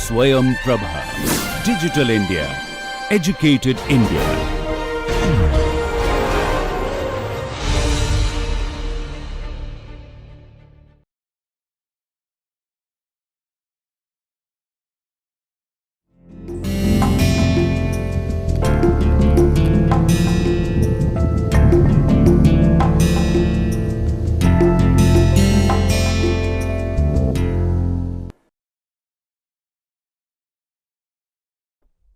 Swayam Prabha. Digital India. Educated India.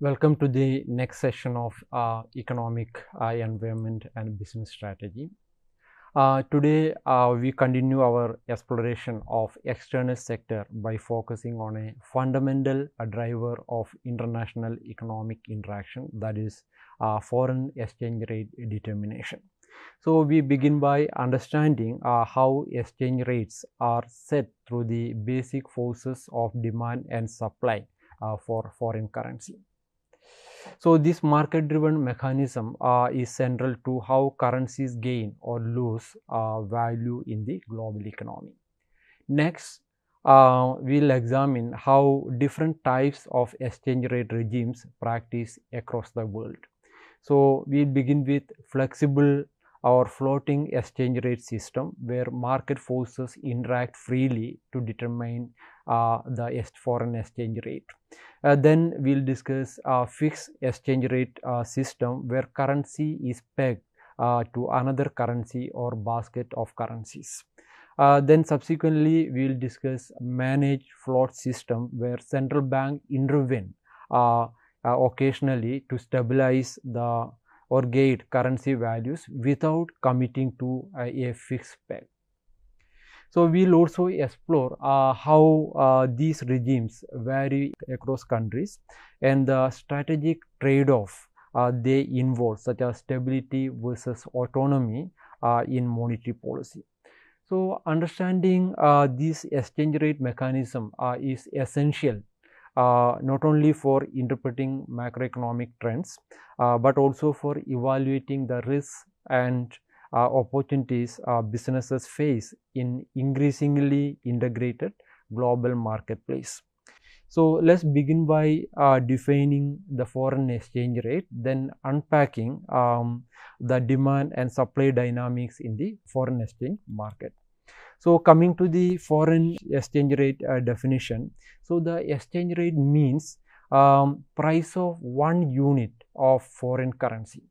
Welcome to the next session of economic environment and business strategy. Today we continue our exploration of external sector by focusing on a fundamental driver of international economic interaction, that is foreign exchange rate determination. So we begin by understanding how exchange rates are set through the basic forces of demand and supply for foreign currency. So this market driven mechanism is central to how currencies gain or lose value in the global economy. Next, we'll examine how different types of exchange rate regimes practice across the world. So we'll begin with flexible or floating exchange rate system, where market forces interact freely to determine the foreign exchange rate. Then we'll discuss fixed exchange rate system, where currency is pegged to another currency or basket of currencies. Then subsequently we'll discuss managed float system, where central bank intervene occasionally to stabilize the or guide currency values without committing to a fixed peg. So we'll also explore how these regimes vary across countries and the strategic trade-off they involve, such as stability versus autonomy in monetary policy. So understanding this exchange rate mechanism is essential not only for interpreting macroeconomic trends but also for evaluating the risks and opportunities businesses face in increasingly integrated global marketplace. So let's begin by defining the foreign exchange rate, then unpacking the demand and supply dynamics in the foreign exchange market. So coming to the foreign exchange rate definition, so the exchange rate means price of one unit of foreign currency.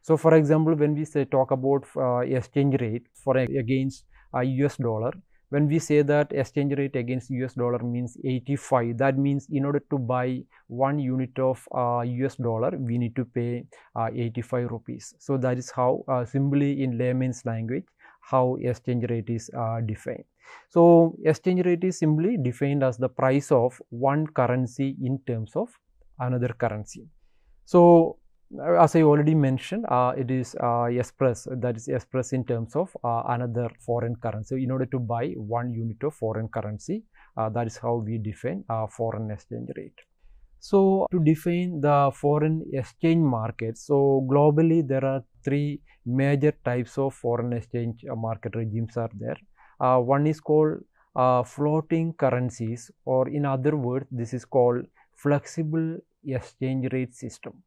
So for example, when we talk about exchange rate for against US dollar, when we say that exchange rate against US dollar means 85, that means in order to buy 1 unit of US dollar, we need to pay 85 rupees. So that is how simply in layman's language how exchange rate is defined. So exchange rate is simply defined as the price of one currency in terms of another currency. So as I already mentioned, it is expressed in terms of another foreign currency. In order to buy 1 unit of foreign currency, that is how we define foreign exchange rate. So to define the foreign exchange market, so globally there are 3 major types of foreign exchange market regimes are there. One is called floating currencies, or in other words, this is called flexible exchange rate system.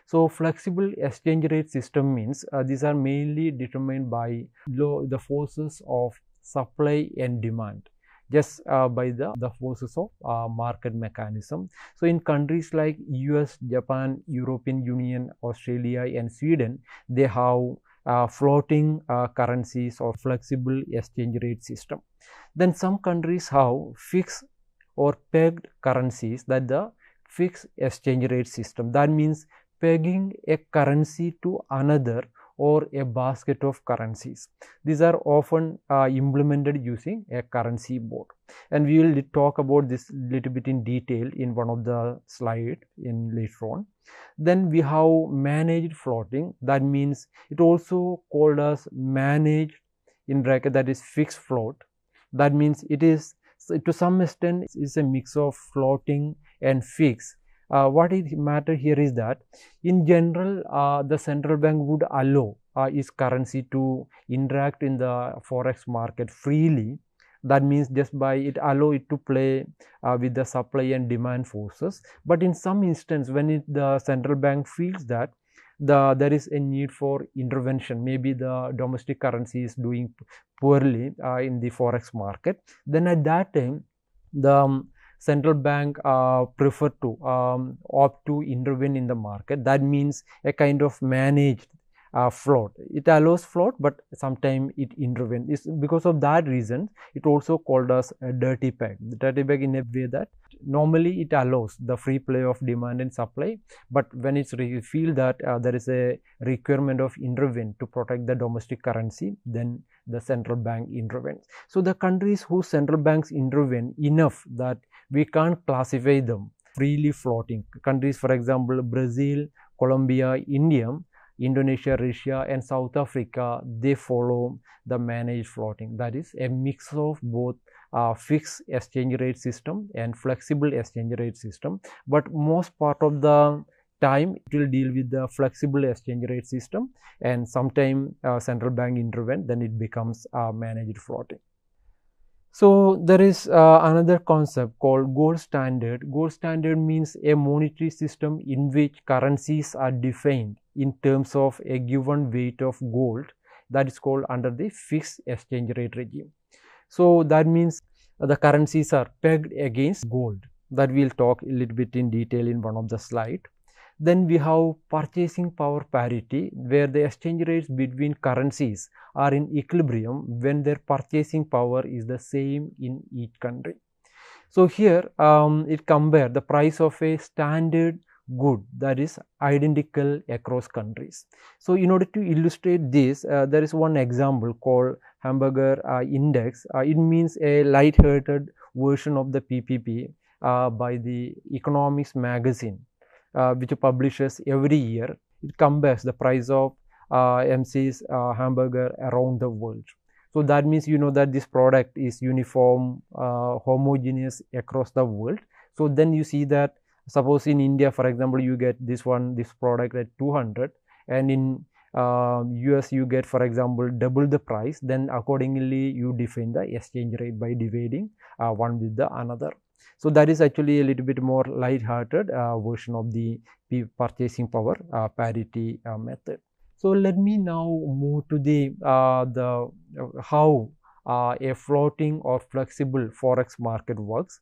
So flexible exchange rate system means these are mainly determined by the forces of supply and demand, just by the forces of market mechanism. So in countries like US, Japan, European Union, Australia and Sweden, they have floating currencies or flexible exchange rate system. Then some countries have fixed or pegged currencies, that the fixed exchange rate system. That means pegging a currency to another or a basket of currencies. These are often implemented using a currency board, and we will talk about this little bit in detail in one of the slides in later on. Then we have managed floating, that means it also called as managed in bracket, that is fixed float. That means it is to some extent is a mix of floating and fixed. What is matter here is that in general the central bank would allow its currency to interact in the forex market freely That means just by it allow it to play with the supply and demand forces. But in some instance, when the central bank feels that there is a need for intervention, maybe the domestic currency is doing poorly in the forex market, then at that time the central bank prefer to opt to intervene in the market. That means a kind of managed float. It allows float, but sometimes it intervenes. It's because of that reason it also called as a dirty peg. The dirty peg in a way that normally it allows the free play of demand and supply, but when it's feel that there is a requirement of intervene to protect the domestic currency, then the central bank intervenes. So the countries whose central banks intervene enough that we can't classify them freely floating countries, for example Brazil, Colombia, India, Indonesia, Russia and South Africa, they follow the managed floating. That is a mix of both fixed exchange rate system and flexible exchange rate system, but most part of the time it will deal with the flexible exchange rate system, and sometime central bank intervene, then it becomes managed floating. So there is another concept called gold standard. Gold standard means a monetary system in which currencies are defined in terms of a given weight of gold, that is called under the fixed exchange rate regime. So that means the currencies are pegged against gold. That we'll talk a little bit in detail in one of the slides. Then we have purchasing power parity, where the exchange rates between currencies are in equilibrium when their purchasing power is the same in each country. So here it compares the price of a standard good that is identical across countries. So in order to illustrate this, there is one example called hamburger index. It means a light-hearted version of the PPP by the economics magazine, which publishes every year. It compares the price of MC's hamburger around the world. So that means you know that this product is uniform, homogeneous across the world. So then you see that suppose in India, for example, you get this product at 200, and in US you get, for example, double the price. Then accordingly you define the exchange rate by dividing one with the another. So that is actually a little bit more light-hearted version of the purchasing power parity method. So let me now move to the how a floating or flexible forex market works.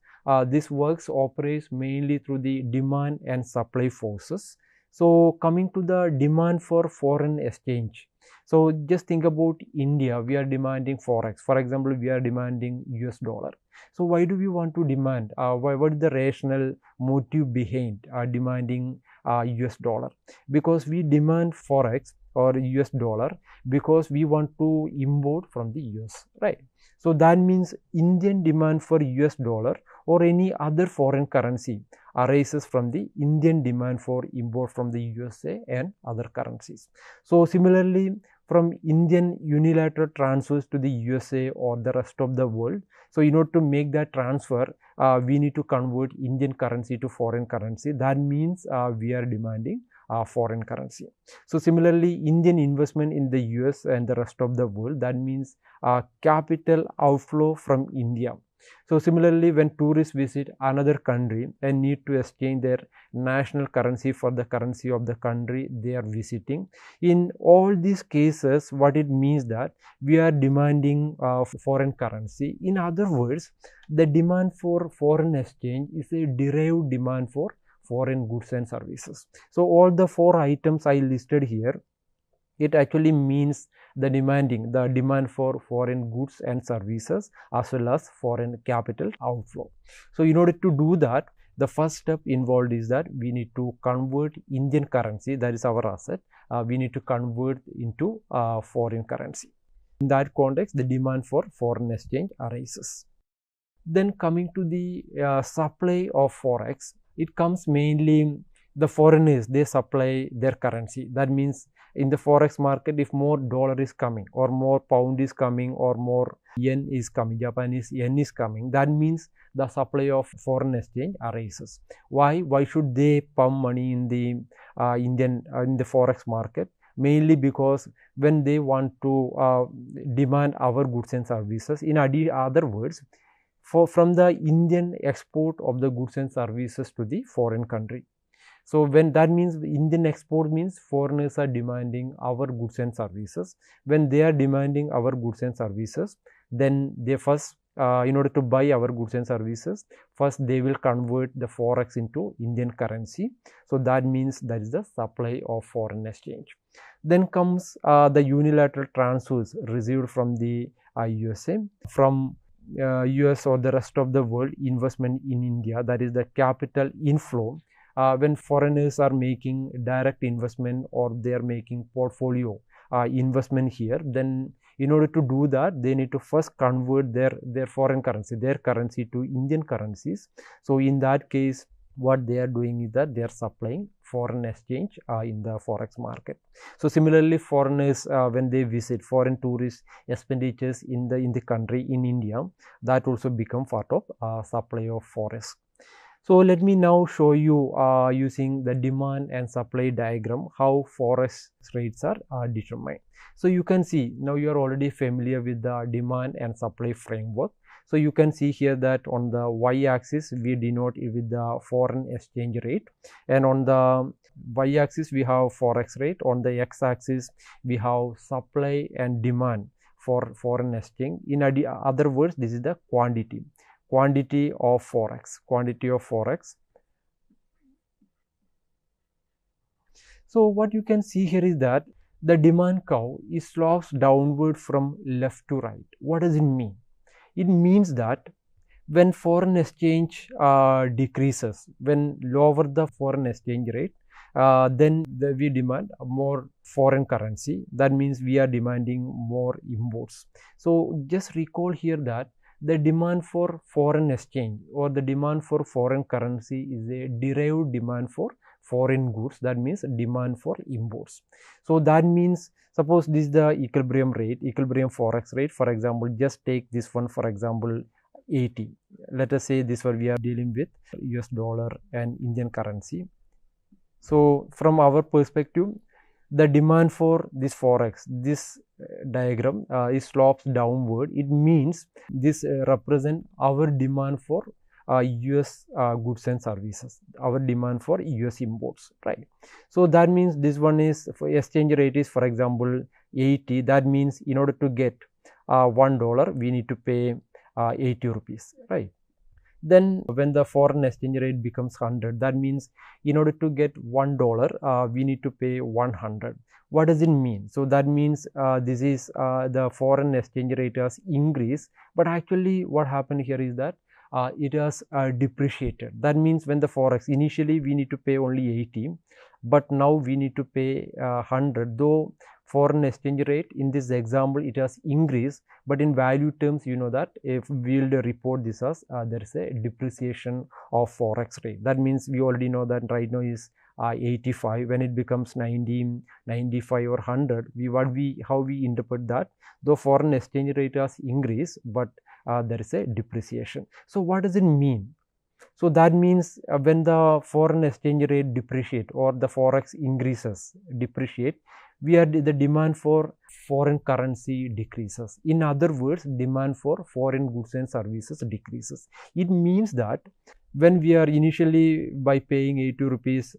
This operates mainly through the demand and supply forces. So coming to the demand for foreign exchange. So just think about India. We are demanding forex. For example, we are demanding US dollar. So why do we want to demand? What is the rational motive behind demanding US dollar? Because we demand forex or US dollar because we want to import from the US, right? So that means Indian demand for US dollar or any other foreign currency arises from the Indian demand for import from the USA and other currencies. So similarly, from Indian unilateral transfers to the USA or the rest of the world. So in order to make that transfer, we need to convert Indian currency to foreign currency. That means we are demanding foreign currency. So similarly, Indian investment in the US and the rest of the world, that means capital outflow from India. So similarly, when tourists visit another country and need to exchange their national currency for the currency of the country they are visiting, in all these cases, what it means that we are demanding foreign currency. In other words, the demand for foreign exchange is a derived demand for foreign goods and services. So all the four items I listed here, it actually means the demand for foreign goods and services as well as foreign capital outflow. So in order to do that, the first step involved is that we need to convert Indian currency, that is our asset, we need to convert into foreign currency. In that context, the demand for foreign exchange arises. Then coming to the supply of forex, it comes mainly the foreigners, they supply their currency. That means in the forex market, if more dollar is coming or more pound is coming or more yen is coming, Japanese yen is coming, that means the supply of foreign exchange arises. Why should they pump money in the in the forex market? mainly because when they want to demand our goods and services, in other words, from the Indian export of the goods and services to the foreign country. So when that means Indian export means foreigners are demanding our goods and services. When they are demanding our goods and services, then they first, in order to buy our goods and services, first they will convert the forex into Indian currency. So that means that is the supply of foreign exchange. Then comes the unilateral transfers received from the USA, from US or the rest of the world investment in India, that is the capital inflow. When foreigners are making direct investment or they are making portfolio investment here, then in order to do that, they need to first convert their foreign currency, their currency to Indian currencies. So in that case, what they are doing is that they are supplying foreign exchange in the forex market. So similarly, foreigners when they visit, foreign tourist expenditures in the country, in India, that also become part of supply of forex. So let me now show you using the demand and supply diagram how forex rates are determined. So you can see now you are already familiar with the demand and supply framework. So you can see here that on the y-axis we denote it with the foreign exchange rate, and on the y-axis we have forex rate, on the x-axis we have supply and demand for foreign exchange. In other words, this is the quantity of forex. So what you can see here is that the demand curve is slopes downward from left to right. What does it mean? It means that when foreign exchange decreases, when lower the foreign exchange rate, then we demand more foreign currency. That means we are demanding more imports. So just recall here that the demand for foreign exchange or the demand for foreign currency is a derived demand for foreign goods. That means demand for imports. So that means, suppose this is the equilibrium forex rate. For example, just take this one, for example, 80. Let us say this one we are dealing with US dollar and Indian currency. So from our perspective, the demand for this forex, this diagram is slopes downward. It means this represent our demand for US goods and services, our demand for US imports, right? So that means this one is, for exchange rate is, for example, 80. That means in order to get $1, we need to pay 80 rupees, right? Then when the foreign exchange rate becomes 100, that means in order to get $1, we need to pay 100. What does it mean? So that means this is the foreign exchange rate has increased, but actually what happened here is that it has depreciated. That means when the forex, initially we need to pay only 80, but now we need to pay 100. Though foreign exchange rate in this example it has increased, but in value terms, you know that if we will report this as there is a depreciation of forex rate. That means we already know that right now is 85. When it becomes 90, 95 or 100, how we interpret that? Though foreign exchange rate has increased, but there is a depreciation. So what does it mean? So that means when the foreign exchange rate depreciate or the forex depreciate, the demand for foreign currency decreases. In other words, demand for foreign goods and services decreases. It means that when we are initially by paying 80 rupees,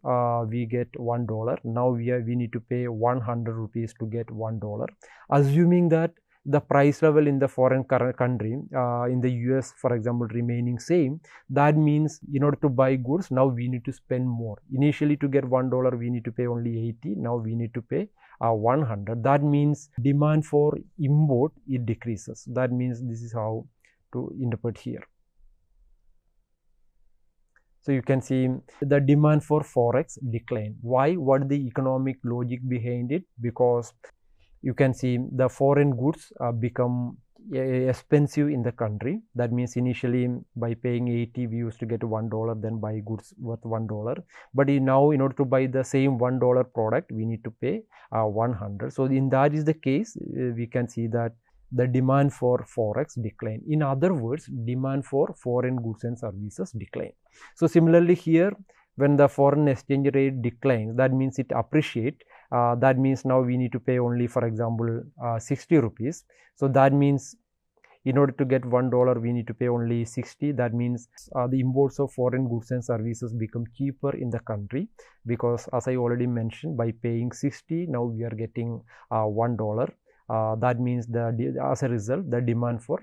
we get $1. Now we need to pay 100 rupees to get $1. Assuming that the price level in the foreign country, in the US, for example, remaining same, that means in order to buy goods, now we need to spend more. Initially to get $1, we need to pay only 80. Now we need to pay 100. That means demand for import, it decreases. That means this is how to interpret here. So you can see the demand for forex decline. Why? What is the economic logic behind it? Because you can see the foreign goods become expensive in the country. That means initially by paying 80 we used to get $1, then buy goods worth $1. But now in order to buy the same $1 product, we need to pay 100. So in that is the case, we can see that the demand for forex decline. In other words, demand for foreign goods and services decline. So similarly here, when the foreign exchange rate declines, that means it appreciates. that means now we need to pay only, for example, 60 rupees. So that means in order to get $1, we need to pay only 60. That means the imports of foreign goods and services become cheaper in the country, because as I already mentioned, by paying 60, now we are getting $1. That means as a result, the demand for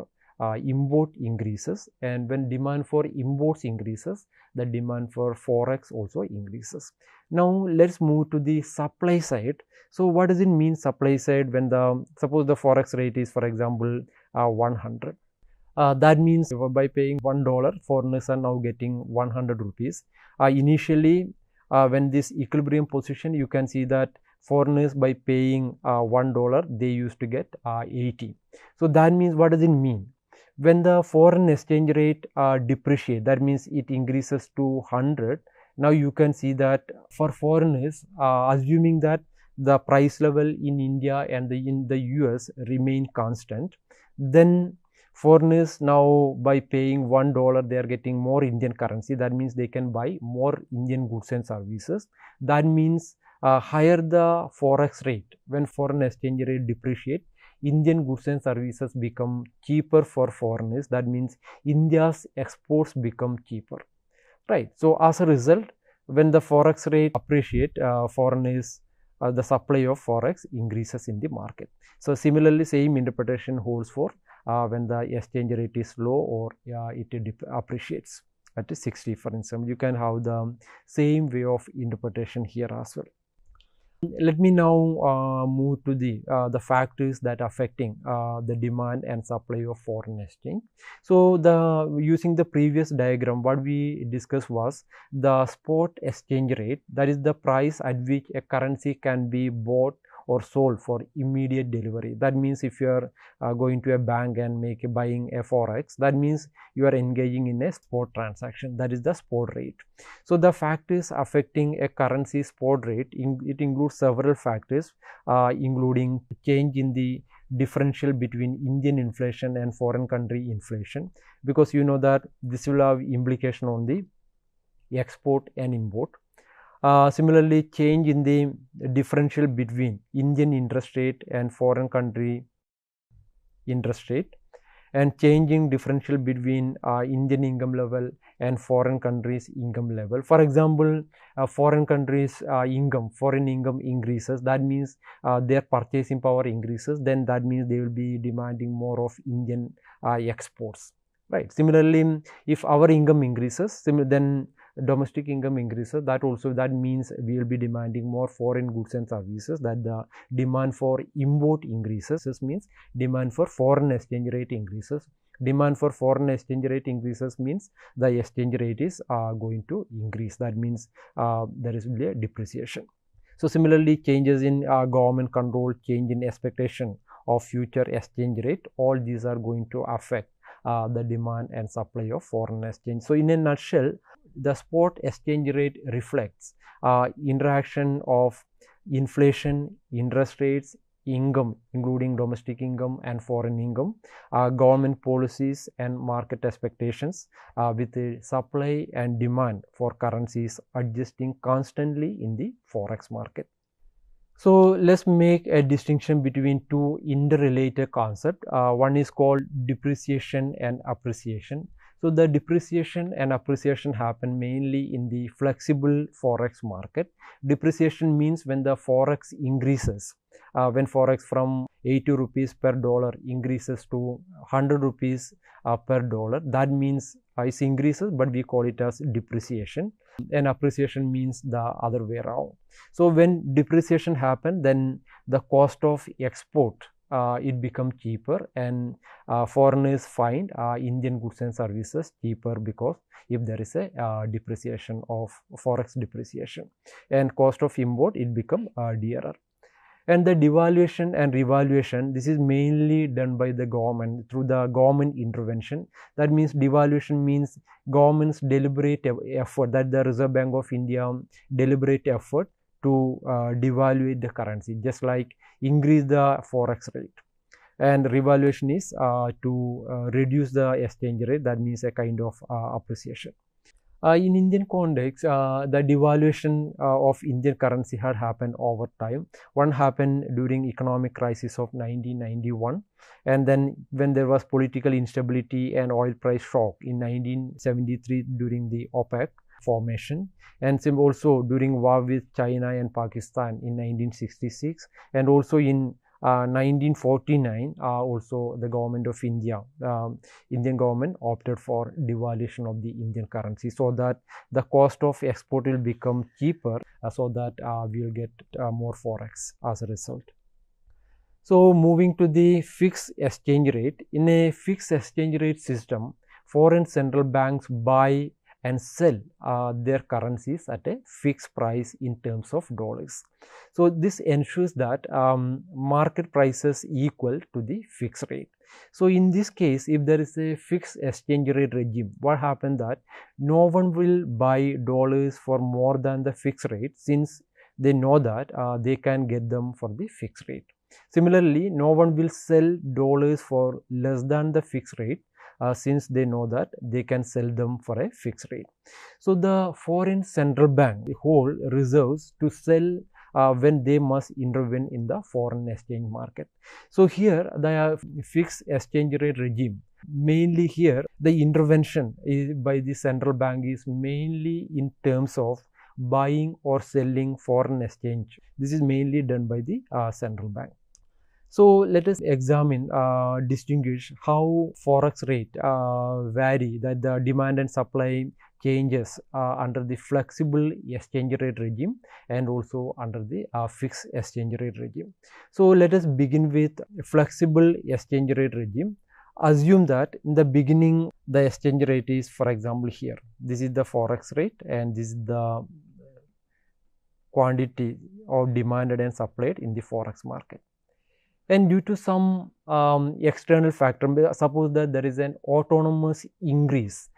import increases, and when demand for imports increases, the demand for forex also increases. Now let's move to the supply side. So what does it mean supply side when suppose the forex rate is, for example, 100. That means by paying $1, foreigners are now getting 100 rupees. Initially, when this equilibrium position, you can see that foreigners by paying $1, they used to get 80. So that means, what does it mean? When the foreign exchange rate depreciates, that means it increases to 100. Now you can see that for foreigners, assuming that the price level in India and in the US remain constant, then foreigners now by paying $1, they are getting more Indian currency. That means they can buy more Indian goods and services. That means higher the forex rate, when foreign exchange rate depreciate, Indian goods and services become cheaper for foreigners. That means India's exports become cheaper, right? So as a result, when the forex rate appreciate, foreigners, the supply of forex increases in the market. So similarly, same interpretation holds for when the exchange rate is low or it appreciates at 60, for instance. You can have the same way of interpretation here as well. Let me now move to the factors that are affecting the demand and supply of foreign exchange. So using the previous diagram, what we discussed was the spot exchange rate, that is the price at which a currency can be bought or sold for immediate delivery. That means if you are going to a bank and buying a forex, that means you are engaging in a spot transaction. That is the spot rate. So the factors affecting a currency spot rate, it includes several factors, including change in the differential between Indian inflation and foreign country inflation, because you know that this will have implication on the export and import. Similarly, change in the differential between Indian interest rate and foreign country interest rate, and changing differential between Indian income level and foreign countries income level. For example, foreign countries foreign income increases, that means their purchasing power increases, then that means they will be demanding more of Indian exports, right? Similarly, if our income increases, then domestic income increases, that means we will be demanding more foreign goods and services, that the demand for import increases. This means demand for foreign exchange rate increases. Demand for foreign exchange rate increases means the exchange rate is going to increase. That means there is a depreciation. So similarly, changes in government control, change in expectation of future exchange rate, all these are going to affect the demand and supply of foreign exchange. So in a nutshell, the spot exchange rate reflects interaction of inflation, interest rates, income, including domestic income and foreign income, government policies and market expectations, with the supply and demand for currencies adjusting constantly in the forex market. So let's make a distinction between two interrelated concepts. One is called depreciation and appreciation. So the depreciation and appreciation happen mainly in the flexible forex market. Depreciation means when the forex increases, when forex from 80 rupees per dollar increases to 100 rupees per dollar, that means it increases, but we call it as depreciation. And appreciation means the other way around. So when depreciation happens, then the cost of export it becomes cheaper, and foreigners find Indian goods and services cheaper, because if there is a depreciation of forex depreciation, and cost of import it become dearer. And the devaluation and revaluation, this is mainly done by the government through the government intervention. That means devaluation means government's deliberate effort, that the Reserve Bank of India deliberate effort to devaluate the currency, just like increase the forex rate. And revaluation is to reduce the exchange rate, that means a kind of appreciation. In Indian context, the devaluation of Indian currency had happened over time. One happened during economic crisis of 1991, and then when there was political instability and oil price shock in 1973 during the OPEC formation, and also during war with China and Pakistan in 1966, and also in 1949, also the government of India, Indian government opted for devaluation of the Indian currency, so that the cost of export will become cheaper, so that we will get more forex as a result. So moving to the fixed exchange rate. In a fixed exchange rate system, foreign central banks buy and sell their currencies at a fixed price in terms of dollars. So this ensures that market prices equal to the fixed rate. So in this case, if there is a fixed exchange rate regime, what happens that no one will buy dollars for more than the fixed rate, since they know that they can get them for the fixed rate. Similarly, no one will sell dollars for less than the fixed rate, since they know that they can sell them for a fixed rate. So the foreign central bank hold reserves to sell when they must intervene in the foreign exchange market. So here the fixed exchange rate regime, mainly here the intervention by the central bank is mainly in terms of buying or selling foreign exchange. This is mainly done by the central bank. So let us examine, distinguish how forex rate vary, that the demand and supply changes under the flexible exchange rate regime and also under the fixed exchange rate regime. So let us begin with flexible exchange rate regime. Assume that in the beginning the exchange rate is, for example, here. This is the forex rate and this is the quantity of demanded and supplied in the forex market. And due to some external factor, suppose that there is an autonomous increase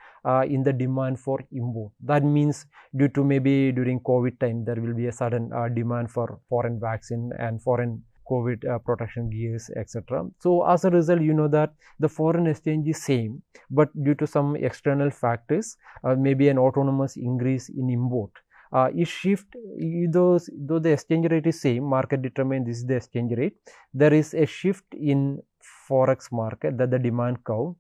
in the demand for import. That means due to maybe during COVID time, there will be a sudden demand for foreign vaccine and foreign COVID protection gears, etc. So as a result, you know that the foreign exchange is same, but due to some external factors, maybe an autonomous increase in import. Is shift, though the exchange rate is same, market determine this is the exchange rate, there is a shift in forex market, that the demand curve.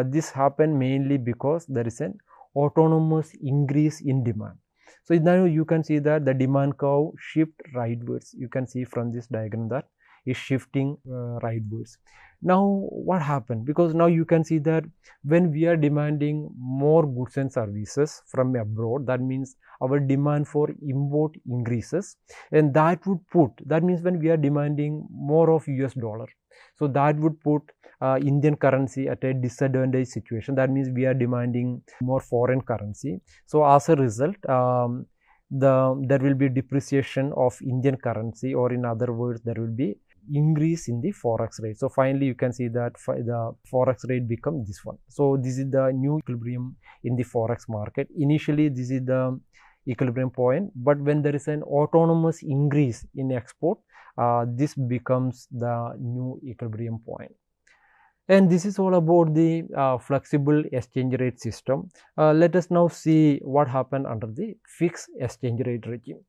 This happened mainly because there is an autonomous increase in demand. So now you can see that the demand curve shift rightwards. You can see from this diagram that is shifting rightwards. Now what happened? Because now you can see that when we are demanding more goods and services from abroad, that means our demand for import increases, and that means when we are demanding more of US dollar, so that would put Indian currency at a disadvantage situation. That means we are demanding more foreign currency. So as a result, there will be depreciation of Indian currency, or in other words, there will be increase in the forex rate. So finally you can see that the forex rate become this one. So this is the new equilibrium in the forex market. Initially this is the equilibrium point, but when there is an autonomous increase in export, this becomes the new equilibrium point. And this is all about the flexible exchange rate system. Let us now see what happened under the fixed exchange rate regime.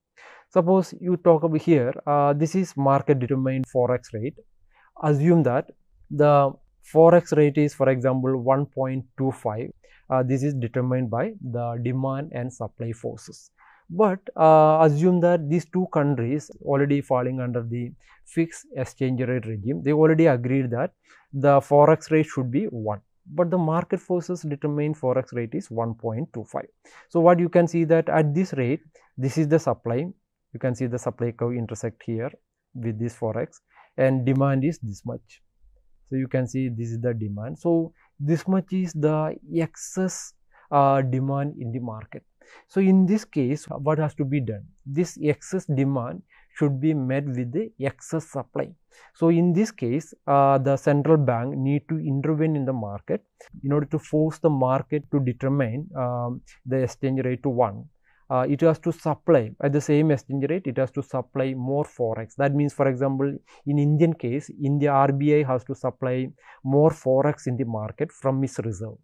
Suppose you talk about here, this is market determined forex rate. Assume that the forex rate is, for example, 1.25. This is determined by the demand and supply forces. But assume that these two countries already falling under the fixed exchange rate regime, they already agreed that the forex rate should be 1. But the market forces determine forex rate is 1.25. So what you can see that at this rate, this is the supply. You can see the supply curve intersect here with this forex, and demand is this much. So you can see this is the demand. So this much is the excess demand in the market. So in this case, what has to be done? This excess demand should be met with the excess supply. So in this case, the central bank need to intervene in the market in order to force the market to determine the exchange rate to 1. It has to supply at the same exchange rate, it has to supply more forex. That means, for example, in Indian case, India RBI has to supply more forex in the market from its reserve.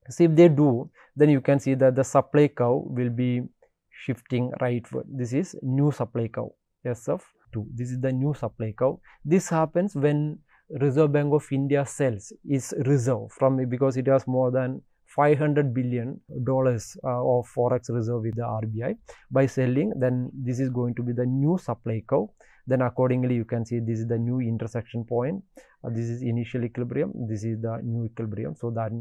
So if they do, then you can see that the supply curve will be shifting rightward. This is new supply curve, SF2. This is the new supply curve. This happens when Reserve Bank of India sells its reserve from, because it has more than $500 billion of forex reserve with the RBI. By selling, then this is going to be the new supply curve. Then accordingly you can see this is the new intersection point. This is initial equilibrium, this is the new equilibrium. So that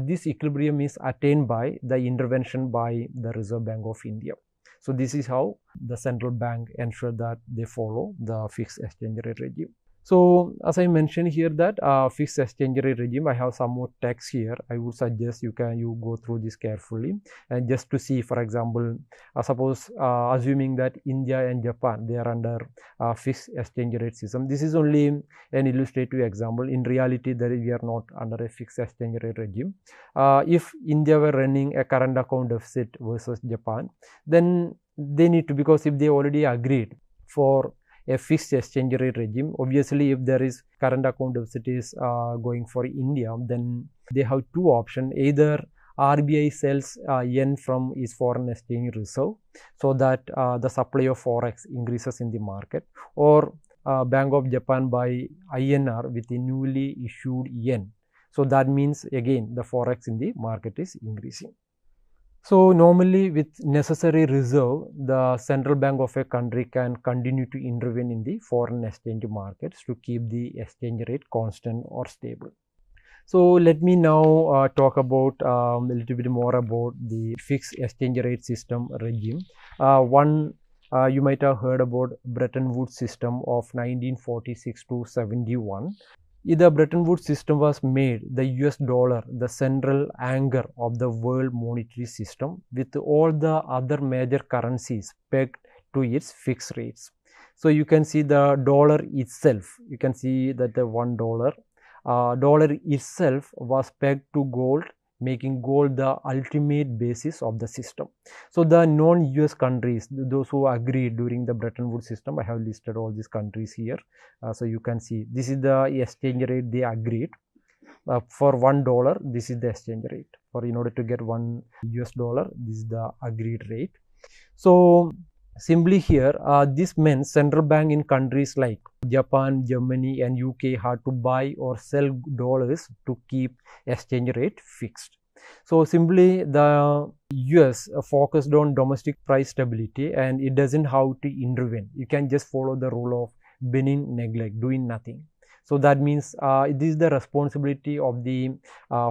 this equilibrium is attained by the intervention by the Reserve Bank of India. So this is how the central bank ensure that they follow the fixed exchange rate regime. So as I mentioned here that fixed exchange rate regime, I have some more text here. I would suggest you go through this carefully, and just to see, for example, suppose assuming that India and Japan, they are under fixed exchange rate system. This is only an illustrative example. In reality, we are not under a fixed exchange rate regime. If India were running a current account deficit versus Japan, then they need to, because if they already agreed for a fixed exchange rate regime, obviously if there is current account deficit is going for India, then they have two options. Either RBI sells yen from its foreign exchange reserve so that the supply of forex increases in the market, or Bank of Japan buy INR with the newly issued yen. So that means again the forex in the market is increasing. So normally with necessary reserve, the central bank of a country can continue to intervene in the foreign exchange markets to keep the exchange rate constant or stable. So let me now talk about a little bit more about the fixed exchange rate system regime. You might have heard about Bretton Woods system of 1946 to 71. The Bretton Woods system was made the US dollar the central anchor of the world monetary system, with all the other major currencies pegged to its fixed rates. So you can see the dollar itself, you can see that the $1 dollar itself was pegged to gold, making gold the ultimate basis of the system. So the non-US countries, those who agreed during the Bretton Woods system, I have listed all these countries here. So you can see this is the exchange rate they agreed. For $1, this is the exchange rate. For in order to get $1 US, this is the agreed rate. So simply here, this meant central bank in countries like Japan, Germany and UK had to buy or sell dollars to keep exchange rate fixed. So simply the US focused on domestic price stability, and it doesn't have to intervene. You can just follow the rule of benign neglect, doing nothing. So that means it is the responsibility of the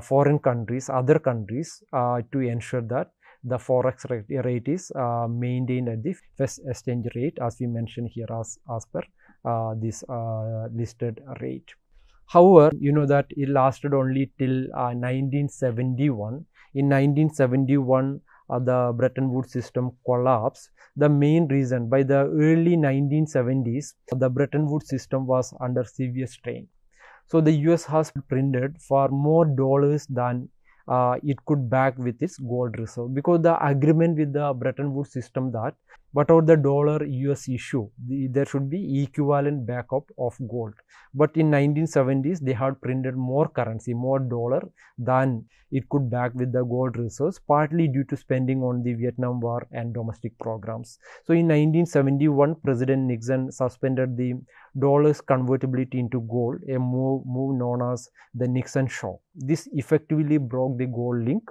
foreign countries, other countries, to ensure that the forex rate is maintained at the fixed exchange rate, as we mentioned here, as per this listed rate. However, you know that it lasted only till 1971. In 1971, the Bretton Woods system collapsed. The main reason, by the early 1970s, the Bretton Woods system was under severe strain. So the US has printed far more dollars than it could back with its gold reserve, because the agreement with the Bretton Woods system that whatever the dollar US issue, there should be equivalent backup of gold. But in 1970s, they had printed more currency, more dollar than it could back with the gold reserves, partly due to spending on the Vietnam War and domestic programs. So in 1971, President Nixon suspended the dollar's convertibility into gold, a move known as the Nixon shock. This effectively broke the gold link,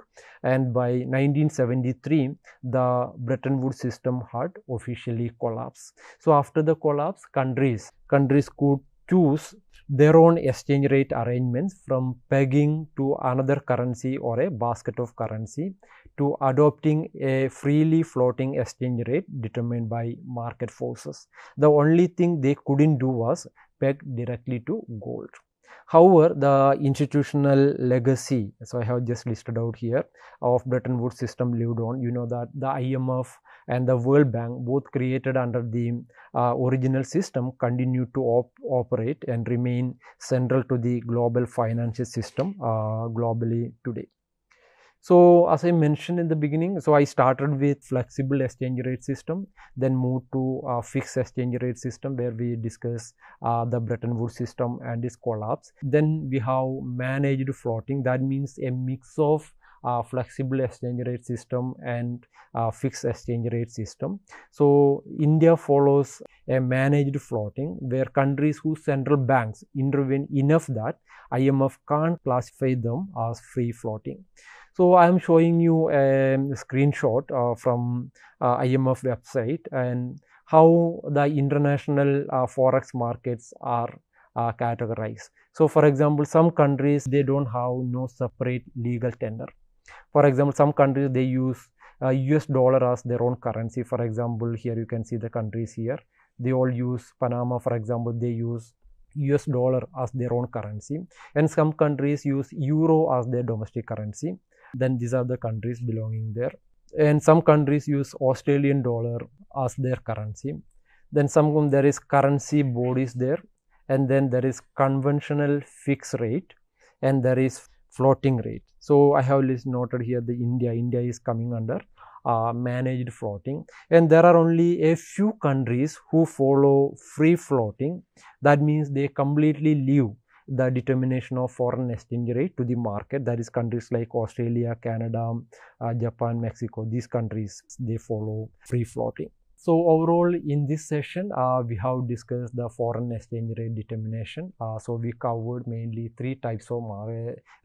and by 1973, the Bretton Woods system had officially collapsed. So after the collapse, countries could choose their own exchange rate arrangements, from pegging to another currency or a basket of currency, to adopting a freely floating exchange rate determined by market forces. The only thing they couldn't do was peg directly to gold. However, the institutional legacy, so I have just listed out here, of Bretton Woods system lived on. You know that the IMF and the World Bank, both created under the original system, continue to operate and remain central to the global financial system globally today. So as I mentioned in the beginning, so I started with flexible exchange rate system, then moved to fixed exchange rate system, where we discuss the Bretton Woods system and its collapse. Then we have managed floating, that means a mix of flexible exchange rate system and fixed exchange rate system. So India follows a managed floating, where countries whose central banks intervene enough that IMF can't classify them as free floating. So I am showing you a screenshot from IMF website and how the international forex markets are categorized. So for example, some countries, they don't have no separate legal tender. For example, some countries, they use US dollar as their own currency. For example, here you can see the countries here. They all use Panama, for example, they use US dollar as their own currency, and some countries use euro as their domestic currency. Then these are the countries belonging there. And some countries use Australian dollar as their currency. Then there is currency bodies there, and then there is conventional fixed rate, and there is floating rate. So I have noted here the India is coming under managed floating, and there are only a few countries who follow free floating. That means they completely leave the determination of foreign exchange rate to the market. That is countries like Australia, Canada, Japan, Mexico. These countries, they follow free floating. So overall, in this session, we have discussed the foreign exchange rate determination. So we covered mainly three types of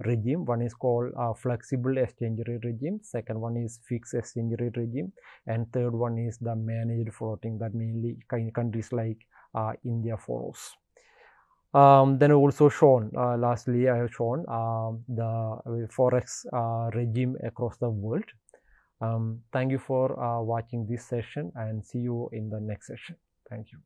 regime. One is called flexible exchange rate regime. Second one is fixed exchange rate regime. And third one is the managed floating, that mainly countries like India follows. Then also shown, lastly, I have shown the forex regime across the world. Thank you for watching this session, and see you in the next session. Thank you.